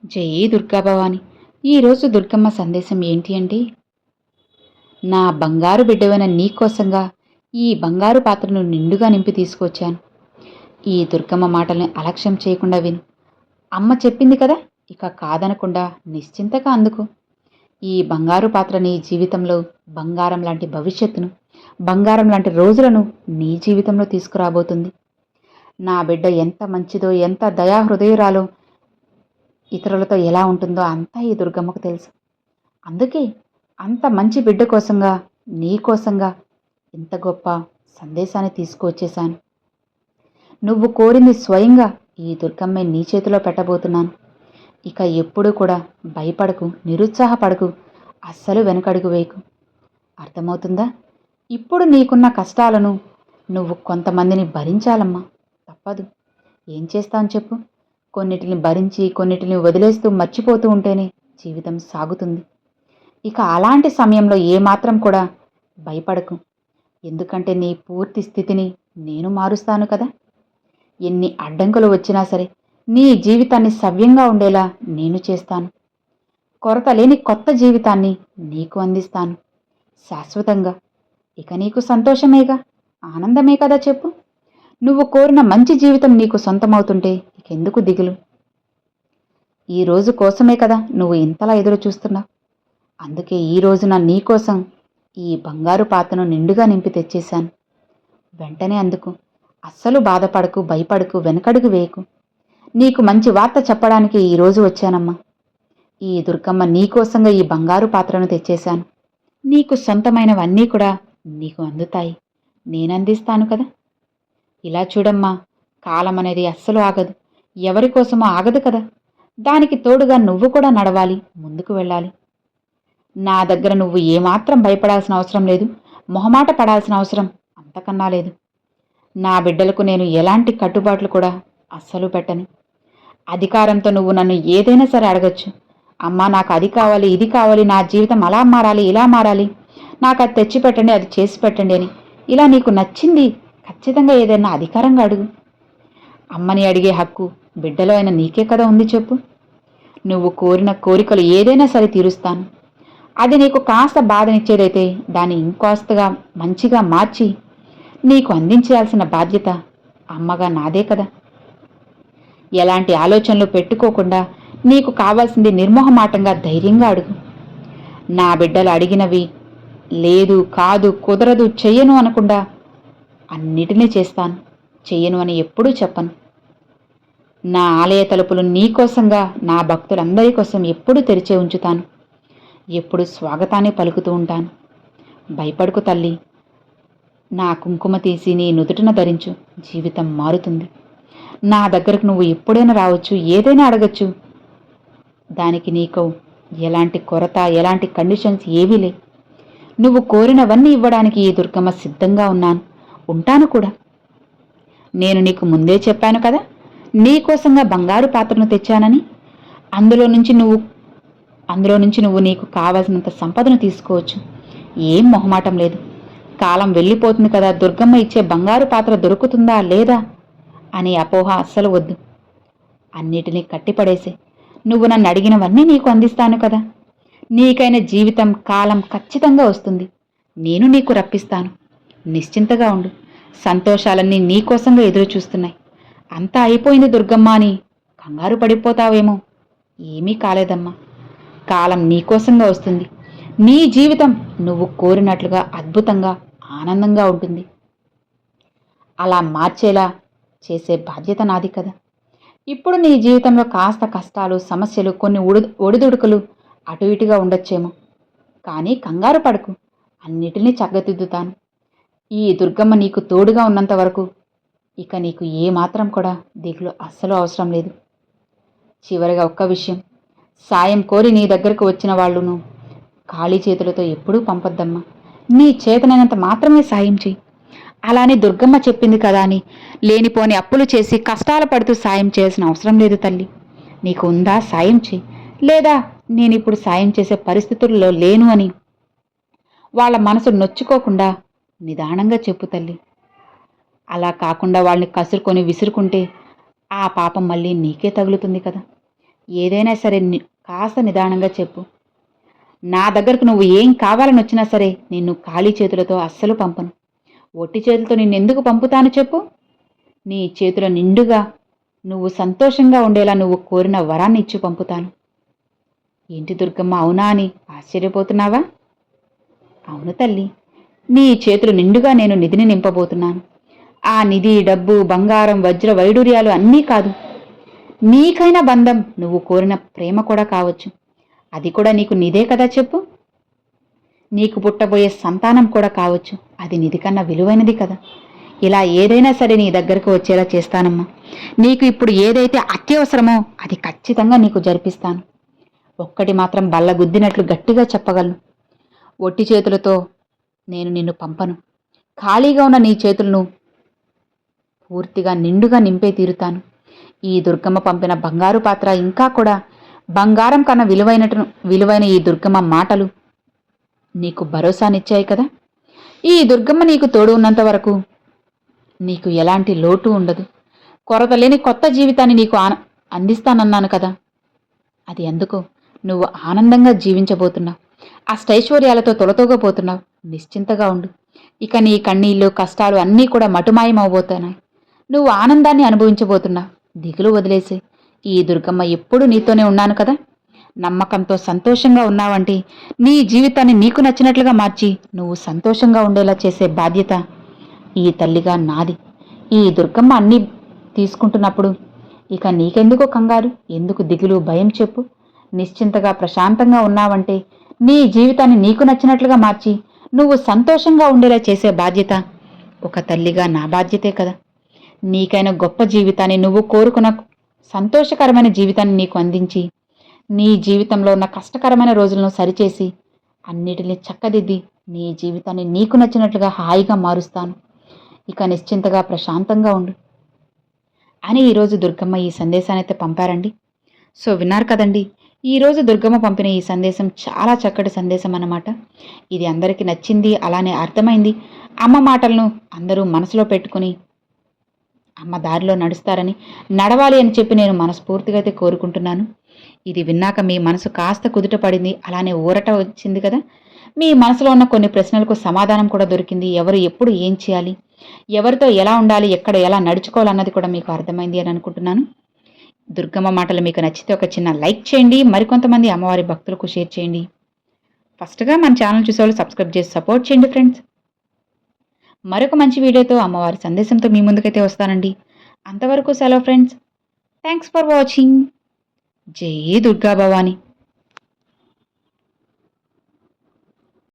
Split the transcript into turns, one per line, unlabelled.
జై దుర్గా భవాని. ఈరోజు దుర్గమ్మ సందేశం ఏంటి అంటే, నా బంగారు బిడ్డవైన నీకోసంగా ఈ బంగారు పాత్రను నిండుగా నింపి తీసుకొచ్చాను. ఈ దుర్గమ్మ మాటల్ని అలక్ష్యం చేయకుండా విను. అమ్మ చెప్పింది కదా, ఇక కాదనకుండా నిశ్చింతగా అందుకో. ఈ బంగారు పాత్ర నీ జీవితంలో బంగారం లాంటి భవిష్యత్తును, బంగారం లాంటి రోజులను నీ జీవితంలో తీసుకురాబోతుంది. నా బిడ్డ ఎంత మంచిదో, ఎంత దయాహృదయురాలో, ఇతరులతో ఎలా ఉంటుందో అంతా ఈ దుర్గమ్మకు తెలుసు. అందుకే అంత మంచి బిడ్డ కోసంగా, నీ కోసంగా ఇంత గొప్ప సందేశాన్ని తీసుకువచ్చేశాను. నువ్వు కోరింది స్వయంగా ఈ దుర్గమ్మే నీ చేతిలో పెట్టబోతున్నాను. ఇక ఎప్పుడూ కూడా భయపడకు, నిరుత్సాహపడకు, అస్సలు వెనకడుగు వేయకు. అర్థమవుతుందా? ఇప్పుడు నీకున్న కష్టాలను నువ్వు కొంతమందిని భరించాలమ్మా, తప్పదు. ఏం చేస్తాను చెప్పు? కొన్నిటిని భరించి కొన్నిటిని వదిలేస్తూ మర్చిపోతూ ఉంటేనే జీవితం సాగుతుంది. ఇక అలాంటి సమయంలో ఏమాత్రం కూడా భయపడకు. ఎందుకంటే నీ పూర్తి స్థితిని నేను మారుస్తాను కదా. ఎన్ని అడ్డంకులు వచ్చినా సరే నీ జీవితాన్ని సవ్యంగా ఉండేలా నేను చేస్తాను. కొరత లేని కొత్త జీవితాన్ని నీకు అందిస్తాను శాశ్వతంగా. ఇక నీకు సంతోషమేగా, ఆనందమే కదా చెప్పు. నువ్వు కోరిన మంచి జీవితం నీకు సొంతమవుతుంటే ఇకెందుకు దిగులు? ఈ రోజు కోసమే కదా నువ్వు ఇంతలా ఎదురు చూస్తున్నావు. అందుకే ఈ రోజున నీకోసం ఈ బంగారు పాత్రను నిండుగా నింపి తెచ్చేశాను. వెంటనే అందుకు. అస్సలు బాధపడకు, భయపడకు, వెనకడుగు వేయకు. నీకు మంచి వార్త చెప్పడానికి ఈరోజు వచ్చానమ్మా. ఈ దుర్గమ్మ నీకోసంగా ఈ బంగారు పాత్రను తెచ్చేశాను. నీకు సొంతమైనవన్నీ కూడా నీకు అందుతాయి. నేనందిస్తాను కదా. ఇలా చూడమ్మా, కాలం అనేది అస్సలు ఆగదు. ఎవరి కోసమో ఆగదు కదా. దానికి తోడుగా నువ్వు కూడా నడవాలి, ముందుకు వెళ్ళాలి. నా దగ్గర నువ్వు ఏమాత్రం భయపడాల్సిన అవసరం లేదు, మొహమాట పడాల్సిన అవసరం అంతకన్నా లేదు. నా బిడ్డలకు నేను ఎలాంటి కట్టుబాట్లు కూడా అస్సలు పెట్టను. అధికారంతో నువ్వు నన్ను ఏదైనా సరే అడగచ్చు. అమ్మా, నాకు అది కావాలి, ఇది కావాలి, నా జీవితం అలా మారాలి, ఇలా మారాలి, నాకు అది తెచ్చి పెట్టండి, అది చేసి పెట్టండి అని ఇలా నీకు నచ్చింది ఖచ్చితంగా ఏదైనా అధికారంగా అడుగు. అమ్మని అడిగే హక్కు బిడ్డలో అయిన నీకే కదా ఉంది చెప్పు. నువ్వు కోరిన కోరికలు ఏదైనా సరే తీరుస్తాను. అది నీకు కాస్త బాధనిచ్చేదైతే దాన్ని ఇంకాస్తగా మంచిగా మార్చి నీకు అందించాల్సిన బాధ్యత అమ్మగా నాదే కదా. ఎలాంటి ఆలోచనలు పెట్టుకోకుండా నీకు కావాల్సింది నిర్మోహమాటంగా ధైర్యంగా అడుగు. నా బిడ్డలు అడిగినవి లేదు, కాదు, కుదరదు, చెయ్యను అనకుండా అన్నిటినీ చేస్తాను. చెయ్యను అని ఎప్పుడూ చెప్పను. నా ఆలయ తలుపులు నీకోసంగా, నా భక్తులందరి కోసం ఎప్పుడూ తెరిచే ఉంచుతాను. ఎప్పుడు స్వాగతాన్ని పలుకుతూ ఉంటాను. భయపడుకు తల్లి. నా కుంకుమ తీసి నీ నుదుటిన ధరించు, జీవితం మారుతుంది. నా దగ్గరకు నువ్వు ఎప్పుడైనా రావచ్చు, ఏదైనా అడగచ్చు. దానికి నీకు ఎలాంటి కొరత, ఎలాంటి కండిషన్స్ ఏవీ లే. నువ్వు కోరినవన్నీ ఇవ్వడానికి ఈ దుర్గమ్మ సిద్ధంగా ఉంటాను కూడా. నేను నీకు ముందే చెప్పాను కదా, నీకోసంగా బంగారు పాత్రను తెచ్చానని. అందులో నుంచి నువ్వు నీకు కావాల్సినంత సంపదను తీసుకోవచ్చు. ఏం మొహమాటం లేదు. కాలం వెళ్ళిపోతుంది కదా, దుర్గమ్మ ఇచ్చే బంగారు పాత్ర దొరుకుతుందా లేదా అని అపోహ అస్సలు వద్దు. అన్నిటినీ కట్టిపడేసే. నువ్వు నన్ను అడిగినవన్నీ నీకు అందిస్తాను కదా. నీకైన జీవితం, కాలం ఖచ్చితంగా వస్తుంది. నేను నీకు రప్పిస్తాను. నిశ్చింతగా ఉండు. సంతోషాలన్నీ నీకోసంగా ఎదురు చూస్తున్నాయి. అంతా అయిపోయింది దుర్గమ్మ అని కంగారు పడిపోతావేమో. ఏమీ కాలేదమ్మా. కాలం నీకోసంగా వస్తుంది. నీ జీవితం నువ్వు కోరినట్లుగా అద్భుతంగా, ఆనందంగా ఉంటుంది. అలా మార్చేలా చేసే బాధ్యత నాది కదా. ఇప్పుడు నీ జీవితంలో కాస్త కష్టాలు, సమస్యలు, కొన్ని ఒడిదుడుకులు అటు ఇటుగా ఉండొచ్చేమో. కానీ కంగారు పడకు, అన్నిటినీ చక్కదిద్దుతాను. ఈ దుర్గమ్మ నీకు తోడుగా ఉన్నంత వరకు ఇక నీకు ఏమాత్రం కూడా దిగులు అస్సలు అవసరం లేదు. చివరిగా ఒక్క విషయం, సాయం కోరి నీ దగ్గరకు వచ్చిన వాళ్ళును ఖాళీ చేతులతో ఎప్పుడూ పంపొద్దమ్మా. నీ చేతనైనంత మాత్రమే సాయం చెయ్యి. అలానే దుర్గమ్మ చెప్పింది కదా అని లేనిపోని అప్పులు చేసి కష్టాలు పడుతూ సాయం చేయాల్సిన అవసరం లేదు తల్లి. నీకు ఉందా సాయం చెయ్యి. లేదా నేనిప్పుడు సాయం చేసే పరిస్థితుల్లో లేను అని వాళ్ళ మనసు నొచ్చుకోకుండా నిదానంగా చెప్పు తల్లి. అలా కాకుండా వాళ్ళని కసురుకొని విసురుకుంటే ఆ పాపం మళ్ళీ నీకే తగులుతుంది కదా. ఏదైనా సరే కాస్త నిదానంగా చెప్పు. నా దగ్గరకు నువ్వు ఏం కావాలని వచ్చినా సరే నిన్ను ఖాళీ చేతులతో అస్సలు పంపను. ఒట్టి చేతులతో నిన్నెందుకు పంపుతాను చెప్పు? నీ చేతుల నిండుగా నువ్వు సంతోషంగా ఉండేలా నువ్వు కోరిన వరాన్ని ఇచ్చి పంపుతాను. ఏంటి దుర్గమ్మ, అవునా అని ఆశ్చర్యపోతున్నావా? అవును తల్లి, నీ చేతులు నిండుగా నేను నిధిని నింపబోతున్నాను. ఆ నిధి, డబ్బు, బంగారం, వజ్ర వైడూర్యాలు అన్నీ కాదు, నీకైన బంధం, నువ్వు కోరిన ప్రేమ కూడా కావచ్చు. అది కూడా నీకు నిదే కదా చెప్పు. నీకు పుట్టబోయే సంతానం కూడా కావచ్చు, అది నిధి కన్నా విలువైనది కదా. ఇలా ఏదైనా సరే నీ దగ్గరకు వచ్చేలా చేస్తానమ్మా. నీకు ఇప్పుడు ఏదైతే అత్యవసరమో అది ఖచ్చితంగా నీకు జరిపిస్తాను. ఒక్కటి మాత్రం బల్లగుద్దినట్లు గట్టిగా చెప్పగలను. ఒట్టి చేతులతో నేను నిన్ను పంపను. ఖాళీగా ఉన్న నీ చేతులను పూర్తిగా నిండుగా నింపే తీరుతాను. ఈ దుర్గమ్మ పంపిన బంగారు పాత్ర, ఇంకా కూడా బంగారం కన్నా విలువైన ఈ దుర్గమ్మ మాటలు నీకు భరోసానిచ్చాయి కదా. ఈ దుర్గమ్మ నీకు తోడు ఉన్నంత వరకు నీకు ఎలాంటి లోటు ఉండదు. కొరత లేని కొత్త జీవితాన్ని నీకు అందిస్తానన్నాను కదా. అది ఎందుకో నువ్వు ఆనందంగా జీవించబోతున్నావు. అష్టైశ్వర్యాలతో తొలతూగపోతున్నావు. నిశ్చింతగా ఉండు. ఇక నీ కన్నీళ్ళు, కష్టాలు అన్నీ కూడా మటుమాయమవబోతున్నాయి. నువ్వు ఆనందాన్ని అనుభవించబోతున్నావు. దిగులు వదిలేసి, ఈ దుర్గమ్మ ఎప్పుడూ నీతోనే ఉన్నాను కదా. నమ్మకంతో సంతోషంగా ఉన్నావంటే నీ జీవితాన్ని నీకు నచ్చినట్లుగా మార్చి నువ్వు సంతోషంగా ఉండేలా చేసే బాధ్యత ఈ తల్లిగా నాది. ఈ దుర్గమ్మ అన్నీ తీసుకుంటున్నప్పుడు ఇక నీకెందుకో కంగారు, ఎందుకు దిగులు, భయం చెప్పు. నిశ్చింతగా ప్రశాంతంగా ఉన్నావంటే నీ జీవితాన్ని నీకు నచ్చినట్లుగా మార్చి నువ్వు సంతోషంగా ఉండేలా చేసే బాధ్యత ఒక తల్లిగా నా బాధ్యతే కదా. నీకైనా గొప్ప జీవితాన్ని, నువ్వు కోరుకున్న సంతోషకరమైన జీవితాన్ని నీకు అందించి నీ జీవితంలో ఉన్న కష్టకరమైన రోజులను సరిచేసి అన్నిటిని చక్కదిద్ది నీ జీవితాన్ని నీకు నచ్చినట్లుగా హాయిగా మారుస్తాను. ఇక నిశ్చింతగా ప్రశాంతంగా ఉండు అని ఈరోజు దుర్గమ్మ ఈ సందేశాన్ని అయితే పంపారండి. సో విన్నారు కదండి, ఈరోజు దుర్గమ్మ పంపిన ఈ సందేశం చాలా చక్కటి సందేశం అన్నమాట. ఇది అందరికీ నచ్చింది, అలానే అర్థమైంది. అమ్మ మాటలను అందరూ మనసులో పెట్టుకుని అమ్మ దారిలో నడవాలి అని చెప్పి నేను మనస్ఫూర్తిగా అయితే కోరుకుంటున్నాను. ఇది విన్నాక మీ మనసు కాస్త కుదుట పడింది, అలానే ఊరట వచ్చింది కదా. మీ మనసులో ఉన్న కొన్ని ప్రశ్నలకు సమాధానం కూడా దొరికింది. ఎవరు ఎప్పుడు ఏం చేయాలి, ఎవరితో ఎలా ఉండాలి, ఎక్కడ ఎలా నడుచుకోవాలన్నది కూడా మీకు అర్థమైంది అని అనుకుంటున్నాను. దుర్గమ్మ మాటలు మీకు నచ్చితే ఒక చిన్న లైక్ చేయండి, మరికొంతమంది అమ్మవారి భక్తులకు షేర్ చేయండి. ఫస్ట్గా మన ఛానల్ చూసేవాళ్ళు సబ్స్క్రైబ్ చేసి సపోర్ట్ చేయండి ఫ్రెండ్స్. మరొక మంచి వీడియోతో, అమ్మవారి సందేశంతో మీ ముందుకైతే వస్తానండి. అంతవరకు సెలవు ఫ్రెండ్స్. Thanks for watching. జై దుర్గా భవాని.